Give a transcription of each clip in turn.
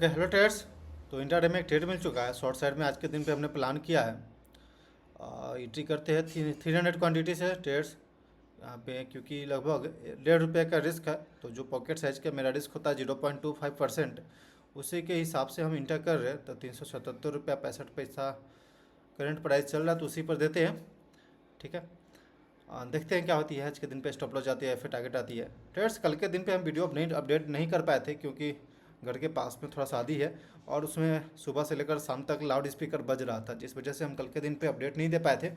Okay hello trades. तो intraday में एक ट्रेड मिल चुका है। शॉर्ट साइड में आज के दिन पे हमने प्लान किया है। एंट्री करते हैं 300 क्वांटिटी से ट्रेड्स यहाँ पे, क्योंकि लगभग ₹1.5 का रिस्क है। तो जो पॉकेट साइज का मेरा रिस्क होता है 0.25%, उसी के हिसाब से हम इंटर कर रहे हैं। तो ₹377.65 करंट प्राइस चल रहा है, तो उसी पर देते हैं। ठीक है, देखते हैं क्या होती है। आज के दिन पे स्टॉप लॉस जाती है, फिर टारगेट आती है। ट्रेड्स कल के दिन पे हम वीडियो अपडेट नहीं कर पाए थे, क्योंकि घर के पास में थोड़ा शादी है और उसमें सुबह से लेकर शाम तक लाउड स्पीकर बज रहा था, जिस वजह से हम कल के दिन पे अपडेट नहीं दे पाए थे।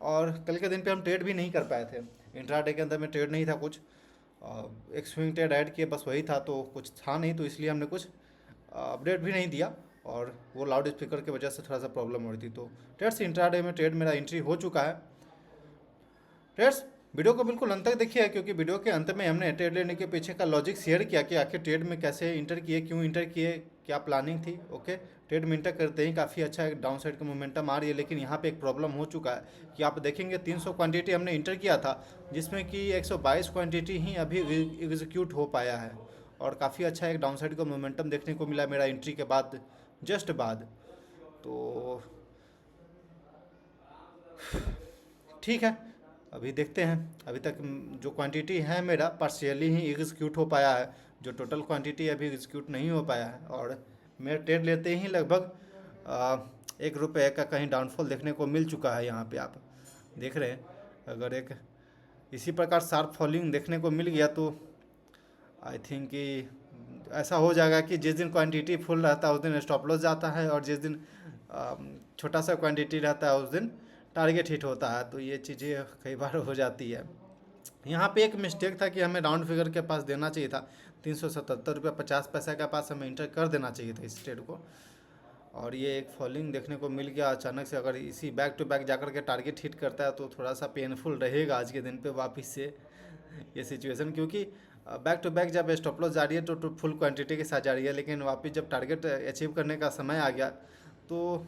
और कल के दिन पे हम ट्रेड भी नहीं कर पाए थे। इंट्राडे के अंदर में ट्रेड नहीं था कुछ। एक स्विंग ट्रेड ऐड किए, बस वही था, तो कुछ था नहीं, तो इसलिए हमने कुछ अपडेट भी नहीं दिया। और वो लाउड स्पीकर की वजह से थोड़ा सा प्रॉब्लम हो रही थी। तो ट्रेड्स इंट्राडे में ट्रेड मेरा एंट्री हो चुका है। ट्रेड्स वीडियो को बिल्कुल अंत तक देखिए, क्योंकि वीडियो के अंत में हमने ट्रेड लेने के पीछे का लॉजिक शेयर किया कि आखिर ट्रेड में कैसे इंटर किए, क्यों इंटर किए, क्या प्लानिंग थी। ओके, ट्रेड में इंटर करते ही काफ़ी अच्छा एक डाउन साइड का मोमेंटम आ रही है, लेकिन यहाँ पे एक प्रॉब्लम हो चुका है कि आप देखेंगे 300 क्वांटिटी हमने इंटर किया था, जिसमें कि 122 क्वांटिटी ही अभी एग्जीक्यूट हो पाया है। और काफ़ी अच्छा एक डाउन साइड का मोमेंटम देखने को मिला मेरा एंट्री के बाद, जस्ट बाद। तो ठीक है, अभी देखते हैं। अभी तक जो क्वांटिटी है मेरा पार्शियली ही एग्जीक्यूट हो पाया है, जो टोटल क्वांटिटी अभी एग्जीक्यूट नहीं हो पाया है। और मेरे ट्रेड लेते ही लगभग ₹1 का कहीं डाउनफॉल देखने को मिल चुका है। यहाँ पे आप देख रहे हैं, अगर एक इसी प्रकार शार्प फॉलिंग देखने को मिल गया तो आई थिंक कि ऐसा हो जाएगा कि जिस दिन क्वांटिटी फुल रहता है उस दिन स्टॉप लॉस जाता है, और जिस दिन छोटा सा क्वांटिटी रहता है उस दिन टारगेट हिट होता है। तो ये चीज़ें कई बार हो जाती है। यहाँ पे एक मिस्टेक था कि हमें राउंड फिगर के पास देना चाहिए था, ₹377.50 के पास हमें इंटर कर देना चाहिए था इस ट्रेड को। और ये एक फॉलिंग देखने को मिल गया अचानक से। अगर इसी बैक टू बैक जाकर के टारगेट हिट करता है तो थोड़ा सा पेनफुल रहेगा आज के दिन पे वापस से ये सिचुएशन, क्योंकि बैक टू बैक जब स्टॉप लॉस जा रही है तो फुल क्वांटिटी के साथ जा रही है, लेकिन वापस जब टारगेट अचीव करने का समय आ गया तो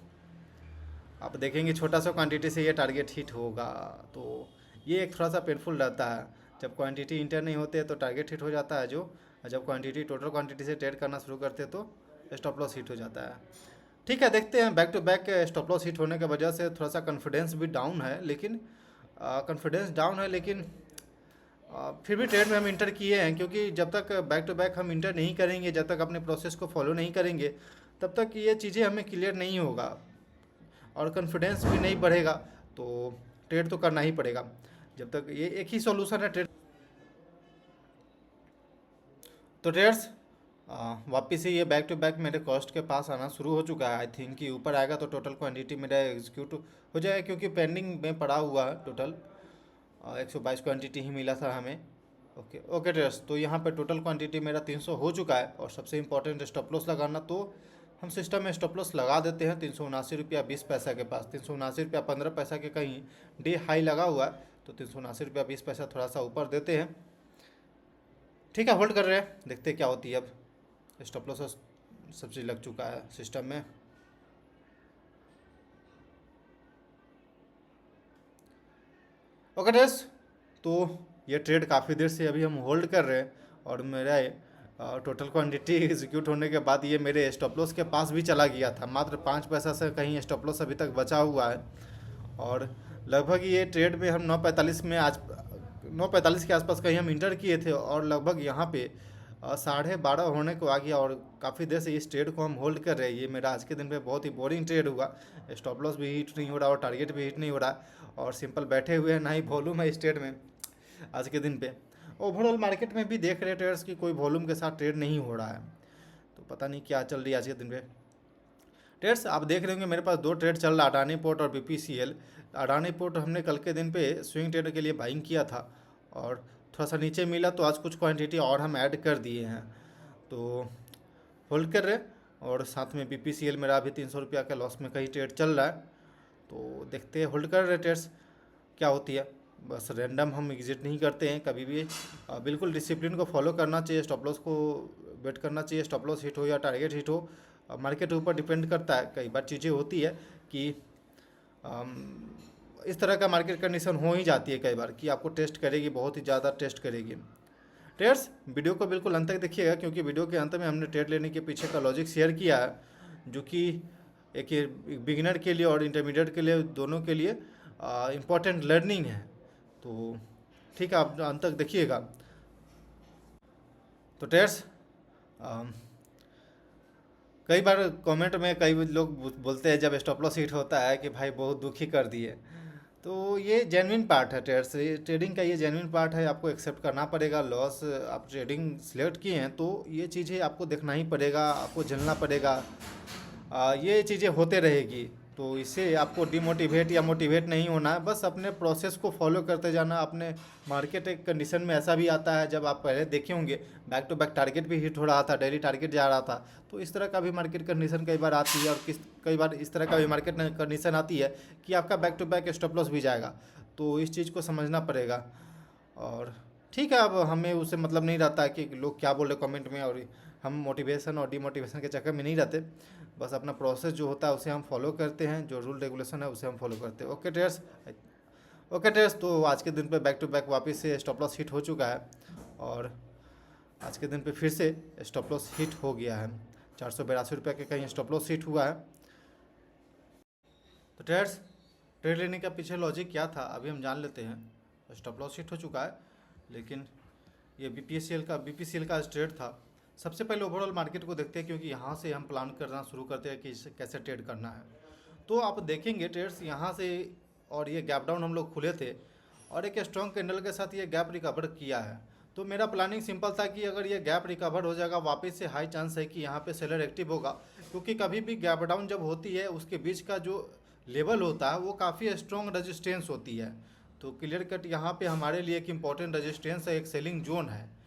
आप देखेंगे छोटा सा क्वांटिटी से ये टारगेट हिट होगा। तो ये एक थोड़ा सा पेनफुल रहता है। जब क्वांटिटी इंटर नहीं होते तो टारगेट हिट हो जाता है, जो जब क्वांटिटी टोटल क्वांटिटी से ट्रेड करना शुरू करते तो स्टॉप लॉस हिट हो जाता है। ठीक है, देखते हैं। Back to back stop loss hit होने की वजह से थोड़ा सा कॉन्फिडेंस भी डाउन है, लेकिन फिर भी ट्रेड में हम इंटर किए हैं, क्योंकि जब तक बैक टू बैक हम इंटर नहीं करेंगे, जब तक अपने प्रोसेस को फॉलो नहीं करेंगे, तब तक ये चीज़ें हमें क्लियर नहीं होगा और कॉन्फिडेंस भी नहीं बढ़ेगा। तो ट्रेड तो करना ही पड़ेगा। जब तक ये एक ही सॉल्यूशन है ट्रेड। तो ट्रेड्स वापस से ये बैक टू बैक मेरे कॉस्ट के पास आना शुरू हो चुका है। आई थिंक कि ऊपर आएगा तो टोटल क्वांटिटी मेरा एग्जीक्यूट हो जाएगा, क्योंकि पेंडिंग में पड़ा हुआ है टोटल 122 क्वांटिटी ही मिला था हमें। ओके ओके ट्रेड्स, तो यहाँ पे टोटल क्वांटिटी मेरा 300 हो चुका है। और सबसे इंपॉर्टेंट स्टॉप लॉस लगाना, तो हम सिस्टम में स्टॉप लॉस लगा देते हैं ₹379.20 के पास। ₹379.15 के कहीं डे हाई लगा हुआ है, तो ₹379.20 थोड़ा सा ऊपर देते हैं। ठीक है, होल्ड कर रहे हैं, देखते हैं क्या होती है। अब स्टॉप लॉस सब चीज़ लग चुका है सिस्टम में। ओके ड्रेस, तो ये ट्रेड काफ़ी देर से अभी हम होल्ड कर रहे हैं, और मेरा टोटल क्वांटिटी एग्जीक्यूट होने के बाद ये मेरे स्टॉप लॉस के पास भी चला गया था। मात्र 5 पैसा से कहीं स्टॉप लॉस अभी तक बचा हुआ है। और लगभग ये ट्रेड में हम 9:45 में आज 9:45 के आसपास कहीं हम इंटर किए थे, और लगभग यहाँ पे 12:30 होने को आ गया। और काफ़ी देर से इस ट्रेड को हम होल्ड कर रहे हैं। ये मेरा आज के दिन पे बहुत ही बोरिंग ट्रेड हुआ। स्टॉप लॉस भी हिट नहीं हो रहा और टारगेट भी हिट नहीं हो रहा, और सिंपल बैठे हुए हैं, ना ही वॉल्यूम है इस ट्रेड में आज के दिन पे। ओवरऑल मार्केट में भी देख रहे ट्रेडर्स की कोई वॉल्यूम के साथ ट्रेड नहीं हो रहा है, तो पता नहीं क्या चल रही है आज के दिन पे। ट्रेड्स आप देख रहे होंगे मेरे पास 2 ट्रेड चल रहा है, अडानी पोर्ट और बीपीसीएल। अडानी पोर्ट हमने कल के दिन पे स्विंग ट्रेड के लिए बाइंग किया था, और थोड़ा सा नीचे मिला तो आज कुछ क्वांटिटी और हम ऐड कर दिए हैं, तो होल्ड कर रहे। और साथ में बीपीसीएल मेरा अभी ₹300 का लॉस में कहीं ट्रेड चल रहा है, तो देखते हैं, होल्ड कर रहे ट्रेड्स क्या होती है। बस रैंडम हम एग्जिट नहीं करते हैं कभी भी। बिल्कुल डिसिप्लिन को फॉलो करना चाहिए, स्टॉप लॉस को वेट करना चाहिए। स्टॉप लॉस हिट हो या टारगेट हिट हो, मार्केट ऊपर डिपेंड करता है। कई बार चीज़ें होती है कि इस तरह का मार्केट कंडीशन हो ही जाती है कई बार, कि आपको टेस्ट करेगी, बहुत ही ज़्यादा टेस्ट करेगी। ट्रेड्स वीडियो को बिल्कुल अंत तक देखिएगा, क्योंकि वीडियो के अंत में हमने ट्रेड लेने के पीछे का लॉजिक शेयर किया है, जो कि एक बिगिनर के लिए और इंटरमीडिएट के लिए, दोनों के लिए इम्पोर्टेंट लर्निंग है। तो ठीक है, आप अंत तक देखिएगा। तो ट्रेड्स कई बार कमेंट में कई लोग बोलते हैं जब स्टॉप लॉस हिट होता है कि भाई बहुत दुखी कर दिए। तो ये जेन्युइन पार्ट है ट्रेड्स, ये ट्रेडिंग का ये जेन्युइन पार्ट है, आपको एक्सेप्ट करना पड़ेगा। लॉस आप ट्रेडिंग सिलेक्ट किए हैं तो ये चीज़ें आपको देखना ही पड़ेगा, आपको झेलना पड़ेगा। ये चीज़ें होते रहेगी, तो इससे आपको डिमोटिवेट या मोटिवेट नहीं होना है, बस अपने प्रोसेस को फॉलो करते जाना। अपने मार्केट एक कंडीशन में ऐसा भी आता है, जब आप पहले देखे होंगे बैक टू बैक टारगेट भी हिट हो रहा था, डेली टारगेट जा रहा था, तो इस तरह का भी मार्केट कंडीशन कई बार आती है। और कई बार इस तरह का भी मार्केट कंडीशन आती है कि आपका back to back stop loss भी जाएगा। तो इस चीज़ को समझना पड़ेगा। और ठीक है, अब हमें उससे मतलब नहीं रहता है कि लोग क्या बोल रहे कमेंट में, और हम मोटिवेशन और डिमोटिवेशन के चक्कर में नहीं रहते। बस अपना प्रोसेस जो होता है उसे हम फॉलो करते हैं, जो रूल रेगुलेशन है उसे हम फॉलो करते हैं। ओके ट्रेड्स, ओके ट्रेड्स, तो आज के दिन पे बैक टू बैक वापस से स्टॉप लॉस हिट हो चुका है, और आज के दिन पे फिर से स्टॉप लॉस हिट हो गया है। 482 के कहीं स्टॉप लॉस हिट हुआ है। तो ट्रेड्स, ट्रेड लेने का पीछे लॉजिक क्या था अभी हम जान लेते हैं। स्टॉप लॉस हिट हो चुका है, लेकिन ये बीपीसीएल का ट्रेड था। सबसे पहले ओवरऑल मार्केट को देखते हैं, क्योंकि यहाँ से हम प्लान करना शुरू करते हैं कि इसे कैसे ट्रेड करना है। तो आप देखेंगे ट्रेड्स यहाँ से, और ये गैप डाउन हम लोग खुले थे, और एक स्ट्रॉन्ग कैंडल के साथ ये गैप रिकवर किया है। तो मेरा प्लानिंग सिंपल था कि अगर ये गैप रिकवर हो जाएगा वापस से, हाई चांस है कि यहाँ पे सेलर एक्टिव होगा, क्योंकि कभी भी गैप डाउन जब होती है उसके बीच का जो लेवल होता है वो काफ़ी स्ट्रॉन्ग रेजिस्टेंस होती है। तो क्लियर कट यहाँ पे हमारे लिए एक इम्पॉर्टेंट रेजिस्टेंस है, एक सेलिंग जोन है।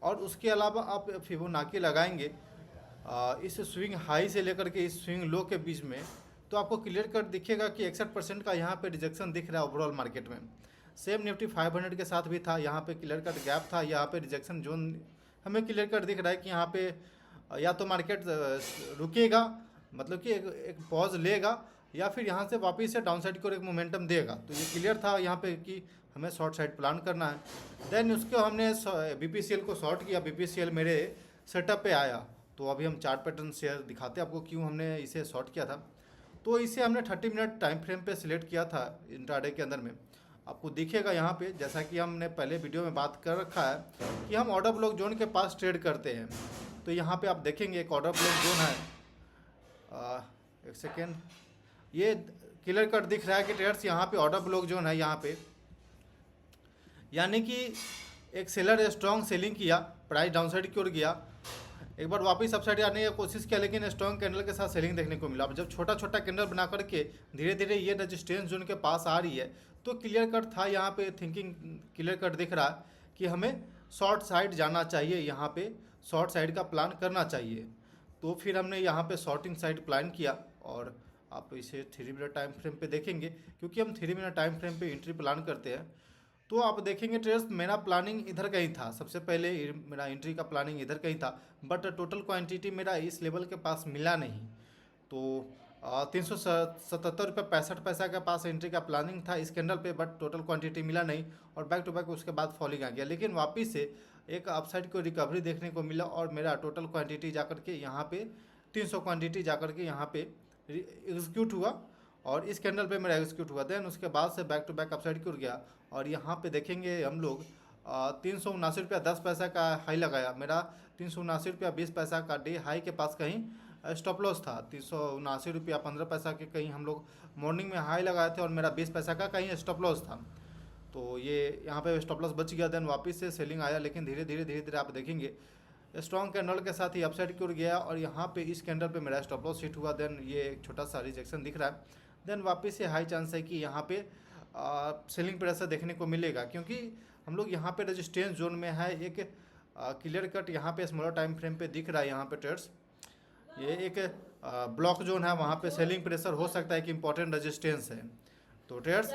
और उसके अलावा आप फिबोनाची लगाएंगे इस स्विंग हाई से लेकर के इस स्विंग लो के बीच में, तो आपको क्लियर कट दिखेगा कि 61% का यहाँ पे रिजेक्शन दिख रहा है ओवरऑल मार्केट में। सेम निफ्टी 500 के साथ भी था, यहाँ पे क्लियर कट गैप था, यहाँ पे रिजेक्शन जोन हमें क्लियर कट दिख रहा है कि यहाँ पे या तो मार्केट रुकेगा, मतलब कि एक पॉज लेगा, या फिर यहाँ से वापस से डाउन साइड को एक मोमेंटम देगा। तो ये क्लियर था यहाँ पे कि हमें शॉर्ट साइड प्लान करना है। देन उसको हमने बीपीसीएल को शॉर्ट किया, बीपीसीएल मेरे सेटअप पे आया। तो अभी हम चार्ट पैटर्न शेयर दिखाते हैं आपको क्यों हमने इसे शॉर्ट किया था। तो इसे हमने 30 मिनट टाइम फ्रेम पे सिलेक्ट किया था इंट्राडे के अंदर में। आपको दिखेगा यहाँ पे, जैसा कि हमने पहले वीडियो में बात कर रखा है कि हम ऑर्डर ब्लॉक जोन के पास ट्रेड करते हैं। तो यहाँ पे आप देखेंगे एक ऑर्डर ब्लॉक जोन है, एक सेकेंड, ये क्लियर कट दिख रहा है कि ट्रेडर्स यहाँ पे ऑर्डर ब्लॉक जोन है यहाँ पे, यानी कि एक सेलर स्ट्रॉन्ग सेलिंग किया, प्राइस डाउनसाइड की ओर गया, एक बार वापस अपसाइड आने की कोशिश किया, लेकिन स्ट्रॉन्ग कैंडल के साथ सेलिंग देखने को मिला। अब जब छोटा छोटा कैंडल बना करके धीरे धीरे ये रेजिस्टेंस जोन के पास आ रही है, तो क्लियर कट था यहाँ पे, थिंकिंग क्लियर कट दिख रहा है कि हमें शॉर्ट साइड जाना चाहिए, यहाँ पे शॉर्ट साइड का प्लान करना चाहिए। तो फिर हमने यहाँ पे शॉर्टिंग साइड प्लान किया। और आप इसे 3 मिनट टाइम फ्रेम पे देखेंगे, क्योंकि हम 3 मिनट टाइम फ्रेम पे एंट्री प्लान करते हैं। तो आप देखेंगे ट्रेड्स, मेरा प्लानिंग इधर का ही था, सबसे पहले मेरा एंट्री का प्लानिंग इधर का ही था, बट टोटल क्वांटिटी मेरा इस लेवल के पास मिला नहीं। तो 377.65 के पास एंट्री का प्लानिंग था इस कैंडल पे, बट टोटल क्वांटिटी मिला नहीं, और बैक टू बैक उसके बाद फॉलिंग आ गया। लेकिन वापस से एक अपसाइड को रिकवरी देखने को मिला, और मेरा टोटल क्वांटिटी जाकर के यहाँ पे 300 क्वांटिटी जाकर के यहाँ पे एग्जीक्यूट हुआ, और इस कैंडल पे मेरा एग्जीक्यूट हुआ। देन उसके बाद से बैक टू बैक अपसाइड की ओर गया, और यहाँ पे देखेंगे हम लोग 379 रुपया 10 पैसा का हाई लगाया। मेरा 379 रुपया 20 पैसा का डे हाई के पास कहीं स्टॉप लॉस था। 379 रुपया 15 पैसा के कहीं हम लोग मॉर्निंग में हाई लगाए थे, और मेरा 20 पैसा का कहीं स्टॉप लॉस था। तो ये यहाँ पे स्टॉप लॉस बच गया। देन वापस से सेलिंग आया, लेकिन धीरे धीरे आप देखेंगे स्ट्रॉन्ग कैंडल के साथ ही अपसाइड की ओर गया, और यहाँ पे इस कैंडल पे मेरा स्टॉप लॉस हिट हुआ। देन ये एक छोटा सा रिजेक्शन दिख रहा है। देन वापस से हाई चांस है कि यहाँ पे सेलिंग प्रेशर देखने को मिलेगा, क्योंकि हम लोग यहाँ पे रेजिस्टेंस जोन में है। एक क्लियर कट यहाँ पे स्मॉलर टाइम फ्रेम पे दिख रहा है, यहाँ पे ट्रेड्स ये एक ब्लॉक जोन है, वहाँ पे सेलिंग प्रेशर हो सकता है कि इंपॉर्टेंट रेजिस्टेंस है। तो ट्रेड्स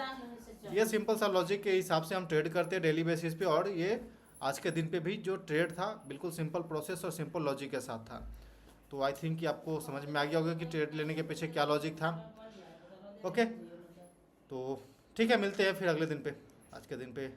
ये सिंपल सा लॉजिक के हिसाब से हम ट्रेड करते हैं डेली बेसिस पे, और ये आज के दिन पे भी जो ट्रेड था बिल्कुल सिंपल प्रोसेस और सिंपल लॉजिक के साथ था। तो आई थिंक कि आपको समझ में आ गया होगा कि ट्रेड लेने के पीछे क्या लॉजिक था। ओके, तो ठीक है, मिलते हैं फिर अगले दिन पे। आज के दिन पे